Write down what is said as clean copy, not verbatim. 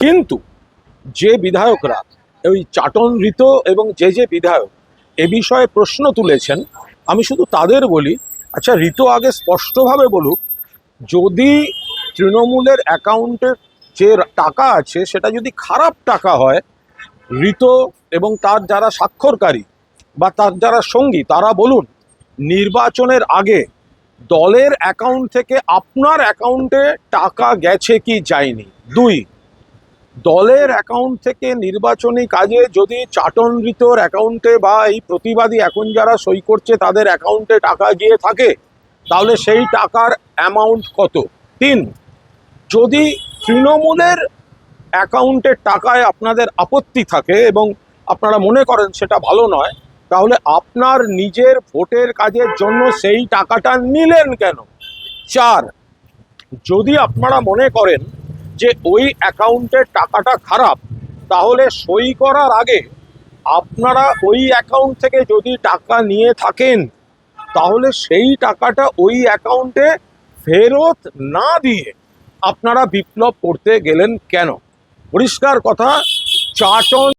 কিন্তু যে বিধায়করা ওই চাটন ঋত এবং যে বিধায়ক এ বিষয়ে প্রশ্ন তুলেছেন, আমি শুধু তাদের বলি, আচ্ছা ঋত আগে স্পষ্টভাবে বলুক, যদি তৃণমূলের অ্যাকাউন্টে যে টাকা আছে সেটা যদি খারাপ টাকা হয়, ঋত এবং তার যারা স্বাক্ষরকারী বা তার যারা সঙ্গী তারা বলুন, নির্বাচনের আগে দলের অ্যাকাউন্ট থেকে আপনার অ্যাকাউন্টে টাকা গেছে কি যায়নি। দুই, দলের অ্যাকাউন্ট থেকে নির্বাচনী কাজে যদি চাটন ঋতর অ্যাকাউন্টে বা এই প্রতিবাদী এখন যারা সই করছে তাদের অ্যাকাউন্টে টাকা গিয়ে থাকে, তাহলে সেই টাকার অ্যামাউন্ট কত। তিন, যদি তৃণমূলের অ্যাকাউন্টের টাকায় আপনাদের আপত্তি থাকে এবং আপনারা মনে করেন সেটা ভালো নয়, তাহলে আপনার নিজের ভোটের কাজের জন্য সেই টাকাটা নিলেন কেন। চার, যদি আপনারা মনে করেন যে ওই অ্যাকাউন্টের টাকাটা খারাপ, তাহলে সই করার আগে আপনারা ওই অ্যাকাউন্ট থেকে যদি টাকা নিয়ে থাকেন, তাহলে সেই টাকাটা ওই অ্যাকাউন্টে ফেরত না দিয়ে আপনারা বিপ্লব করতে গেলেন কেন। পরিষ্কার কথা, চাটন